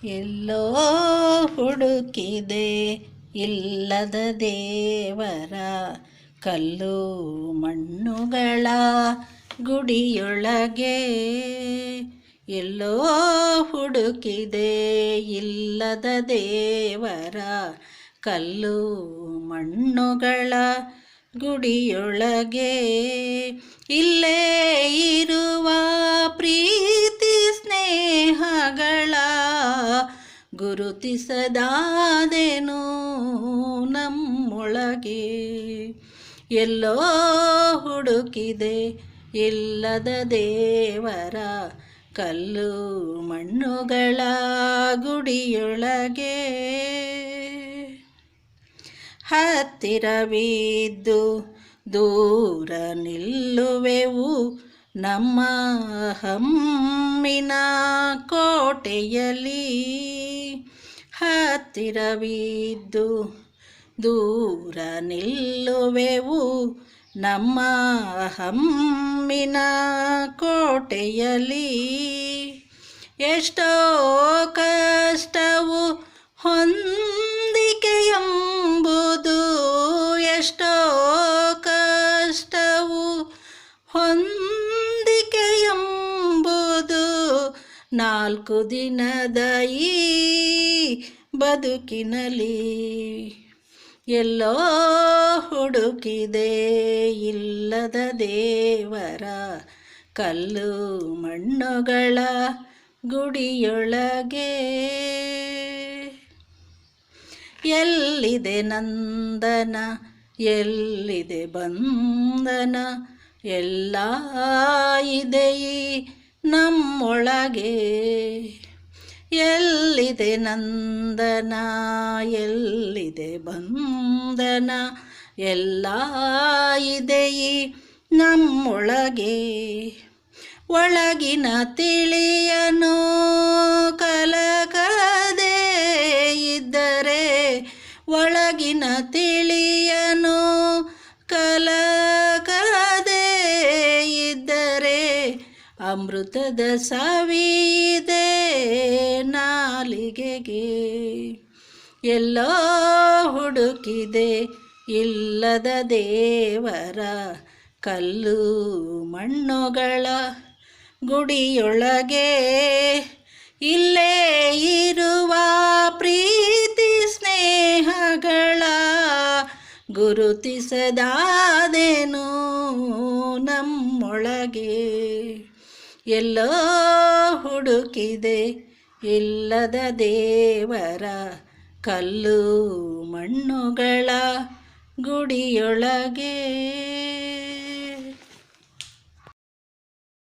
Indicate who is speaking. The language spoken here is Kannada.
Speaker 1: ಎಲ್ಲೋ ಹುಡುಕಿದೆ ಇಲ್ಲದ ದೇವರ, ಕಲ್ಲು ಮಣ್ಣುಗಳ ಗುಡಿಯೊಳಗೆ. ಎಲ್ಲೋ ಹುಡುಕಿದೆ ಇಲ್ಲದ ದೇವರ, ಕಲ್ಲು ಮಣ್ಣುಗಳ ಗುಡಿಯೊಳಗೆ. ಇಲ್ಲೇ ಇರುವ ಪ್ರೀತಿ ಸ್ನೇಹಗಳ ಗುರುತಿಸದಾದೆನು ನಮ್ಮೊಳಗೆ. ಎಲ್ಲೋ ಹುಡುಕಿದೆ ಇಲ್ಲದ ದೇವರ, ಕಲ್ಲು ಮಣ್ಣುಗಳ ಗುಡಿಯೊಳಗೆ. ಹತ್ತಿರವಿದ್ದು ದೂರ ನಿಲ್ಲುವೆವು ನಮ್ಮ ಹಮ್ಮಿನ ಕೋಟೆಯಲ್ಲಿ. ಹತ್ತಿರವಿದ್ದು ದೂರ ನಿಲ್ಲುವೆವು ನಮ್ಮ ಹಮ್ಮಿನ ಕೋಟೆಯಲ್ಲಿ. ಎಷ್ಟೋ ಕಷ್ಟವು ಹೊಂದಿಕೆಯೆಂಬುದು, ಎಷ್ಟೋ ಕಷ್ಟವು ಹೊಂದಿಕೆಯೆಂಬುದು, 4 ದಿನದ ಈ ಬದುಕಿನಲ್ಲಿ. ಎಲ್ಲೋ ಹುಡುಕಿದೆ ಇಲ್ಲದ ದೇವರ, ಕಲ್ಲು ಮಣ್ಣುಗಳ ಗುಡಿಯೊಳಗೆ. ಎಲ್ಲಿದೆ ನಂದನ, ಎಲ್ಲಿದೆ ಬಂಧನ, ಎಲ್ಲ ಇದೆ ಈ ನಮ್ಮೊಳಗೆ. ಎಲ್ಲಿದೆ ನಂದನ, ಎಲ್ಲಿದೆ ಬಂಧನ, ಎಲ್ಲ ಇದೆ ಈ ನಮ್ಮೊಳಗೆ. ಒಳಗಿನ ತಿಳಿಯನು ಕಲಕದೆ ಇದ್ದರೆ, ಒಳಗಿನ ತಿಳಿಯನು ಕಲಕದೆ ಇದ್ದರೆ, ಅಮೃತದ ಸವಿದೆ ನಾಲಿಗೆಗೆ. ಎಲ್ಲೋ ಹುಡುಕಿದೆ ಇಲ್ಲದ ದೇವರ, ಕಲ್ಲು ಮಣ್ಣುಗಳ ಗುಡಿಯೊಳಗೆ. ಇಲ್ಲೇ ಇರುವ ಪ್ರೀತಿ ಸ್ನೇಹಗಳ ಗುರುತಿಸದಾದೆನು ನಮ್ಮೊಳಗೆ. ಎಲ್ಲೋ ಹುಡುಕಿದೆ ಇಲ್ಲದ ದೇವರ, ಕಲ್ಲು ಮಣ್ಣುಗಳ ಗುಡಿಯೊಳಗೆ.